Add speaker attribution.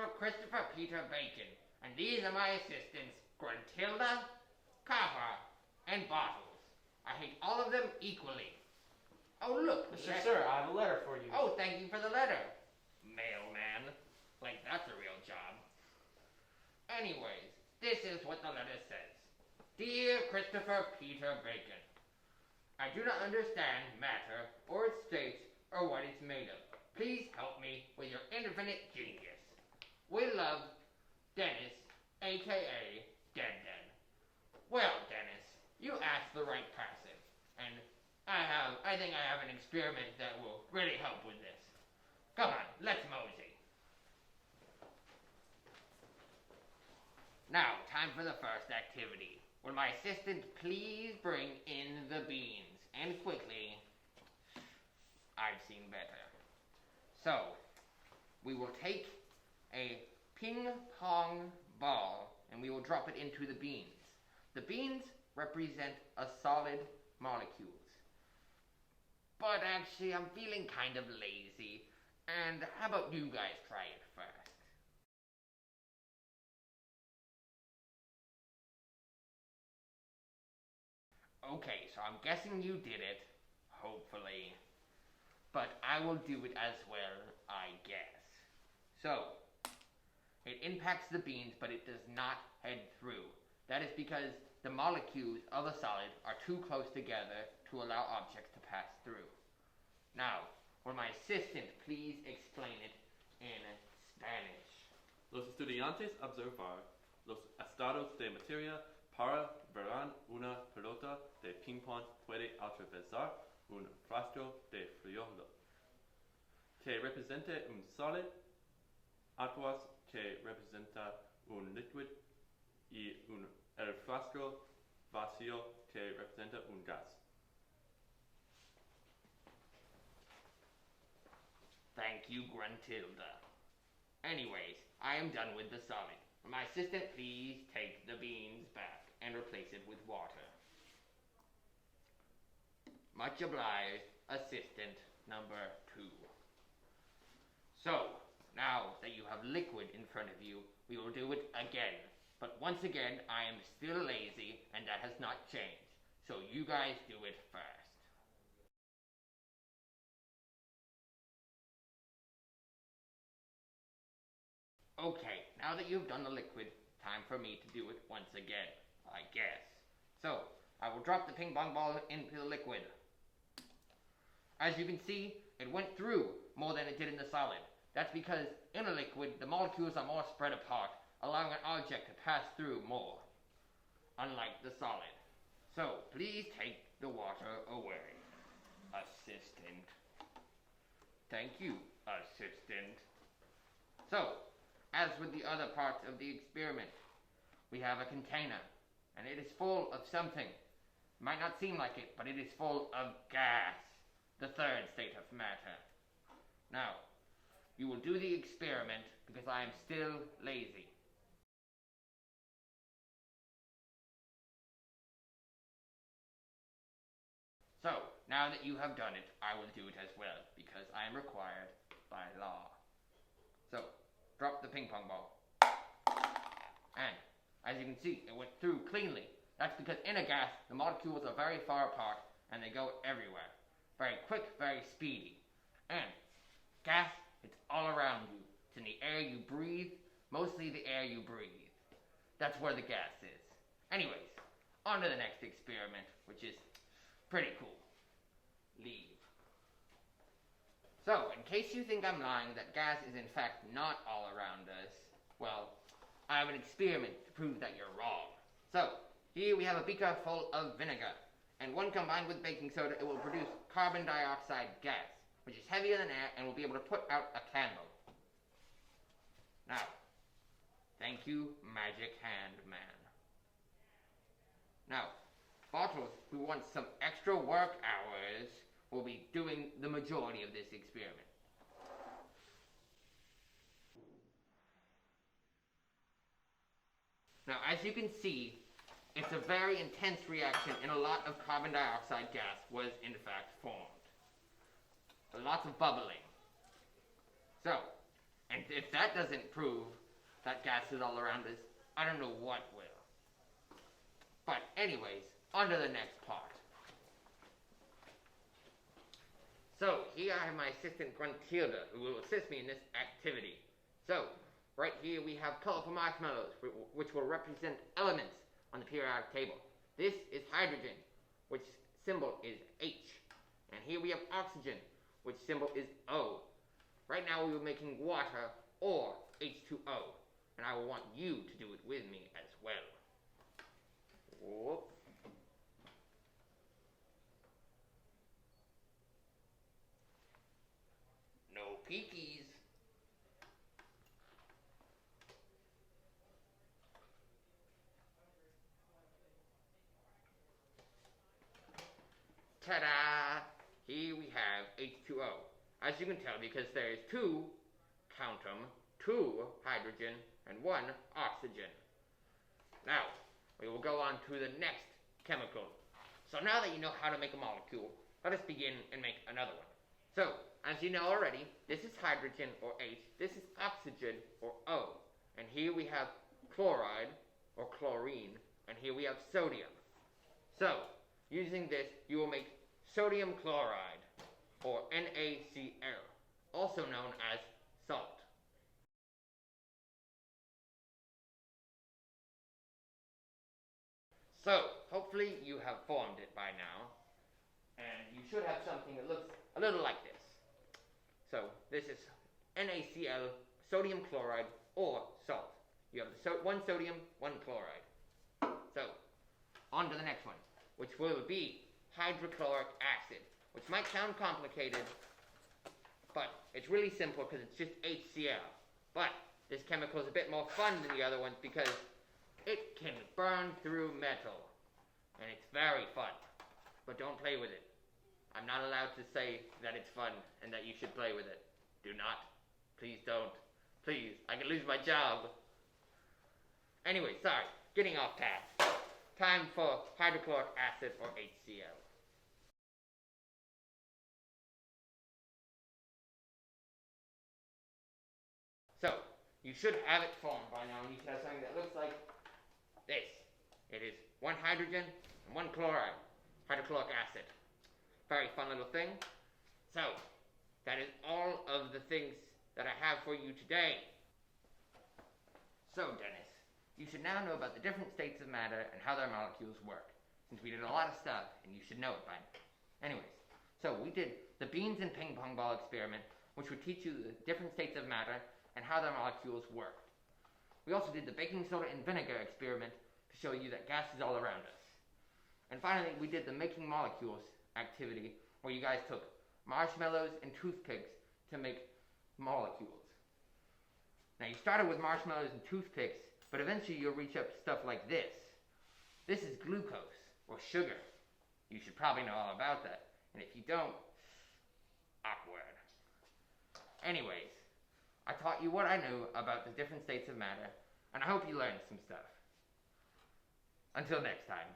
Speaker 1: Dr. Christopher Peter Bacon, and these are my assistants, Gruntilda, Kappa, and Bottles. I hate all of them equally. Oh, look.
Speaker 2: Sir, I have a letter for you.
Speaker 1: Oh, thank you for the letter. Mailman. Like, that's a real job. Anyways, this is what the letter says. Dear Christopher Peter Bacon, I do not understand matter or its state or what it's made of. Please help me with your infinite genius. With love, Dennis, a.k.a. Den. Well, Dennis, you asked the right person, and I think I have an experiment that will really help with this. Come on, let's mosey. Now, time for the first activity. Will my assistant please bring in the beans? And quickly. I've seen better. So, we will take a ping pong ball and we will drop it into the beans. The beans represent a solid molecules. But actually, I'm feeling kind of lazy. And how about you guys try it first? Okay, so I'm guessing you did it, hopefully. But I will do it as well, I guess. So, it impacts the beans, but it does not head through. That is because the molecules of a solid are too close together to allow objects to pass through. Now, will my assistant please explain it in Spanish?
Speaker 3: Los estudiantes observar los estados de materia para verán una pelota de ping-pong puede atravesar un frasco de friolo que representa un solid, aguas que representa un liquid y el frasco vacío que representa un gas.
Speaker 1: Thank you, Gruntilda. Anyways, I am done with the solid. Will my assistant please take the beans back and replace it with water? Much obliged, assistant number 2. So, now that you have liquid in front of you, we will do it again. But once again, I am still lazy, and that has not changed. So you guys do it first. Okay, now that you've done the liquid, time for me to do it once again, I guess. So, I will drop the ping pong ball into the liquid. As you can see, it went through more than it did in the solid. That's because in a liquid, the molecules are more spread apart, allowing an object to pass through more, unlike the solid. So, please take the water away, assistant. Thank you, assistant. So, as with the other parts of the experiment, we have a container, and it is full of something. It might not seem like it, but it is full of gas, the third state of matter. Now, you will do the experiment because I am still lazy. So, now that you have done it, I will do it as well because I am required by law. So, drop the ping pong ball. And, as you can see, it went through cleanly. That's because in a gas, the molecules are very far apart and they go everywhere. Very quick, very speedy. And, gas, it's all around you. It's in the air you breathe, mostly the air you breathe. That's where the gas is. Anyways, on to the next experiment, which is pretty cool. Leave. So, in case you think I'm lying that gas is in fact not all around us, well, I have an experiment to prove that you're wrong. So, here we have a beaker full of vinegar, and when combined with baking soda, it will produce carbon dioxide gas, which is heavier than air and will be able to put out a candle. Now, thank you, Magic Hand Man. Now, Bottles, who wants some extra work hours, will be doing the majority of this experiment. Now, as you can see, it's a very intense reaction and a lot of carbon dioxide gas was in fact formed. Lots of bubbling. So, And if that doesn't prove that gas is all around us, I don't know what will. But anyways, on to the next part. So, here I have my assistant Gruntilda, who will assist me in this activity. So, right here we have colorful marshmallows, which will represent elements on the periodic table. This is hydrogen, which symbol is H. And here we have oxygen, which symbol is O. Right now we are making water, or H2O. And I will want you to do it with me as well. Whoop. No peekies. Ta-da! Here we have H2O. As you can tell, because there's two, count them, two hydrogen and one oxygen. Now, we will go on to the next chemical. So now that you know how to make a molecule, let us begin and make another one. So, as you know already, this is hydrogen, or H, this is oxygen, or O. And here we have chloride, or chlorine, and here we have sodium. So, using this, you will make sodium chloride, or NaCl, also known as salt. So, hopefully you have formed it by now, and you should have something that looks a little like this. So, this is NaCl, sodium chloride, or salt. You have one sodium, one chloride. So, on to the next one, which will be hydrochloric acid, which might sound complicated, but it's really simple because it's just HCl. But this chemical is a bit more fun than the other ones because it can burn through metal, and it's very fun. But don't play with it. I'm not allowed to say that it's fun and that you should play with it. Do not. Please don't. Please, I could lose my job. Anyway, sorry, getting off task. Time for hydrochloric acid, or HCl. So, you should have it formed by now, and you should have something that looks like this. It is one hydrogen and one chloride, hydrochloric acid. Very fun little thing. So, that is all of the things that I have for you today. So, Dennis, you should now know about the different states of matter and how their molecules work, since we did a lot of stuff, and you should know it by now. Anyways, so we did the beans and ping pong ball experiment, which would teach you the different states of matter and how their molecules work. We also did the baking soda and vinegar experiment to show you that gas is all around us. And finally, we did the making molecules activity, where you guys took marshmallows and toothpicks to make molecules. Now, you started with marshmallows and toothpicks, but eventually you'll reach up to stuff like this. This is glucose, or sugar. You should probably know all about that. And if you don't, awkward. Anyways, I taught you what I knew about the different states of matter, and I hope you learned some stuff. Until next time.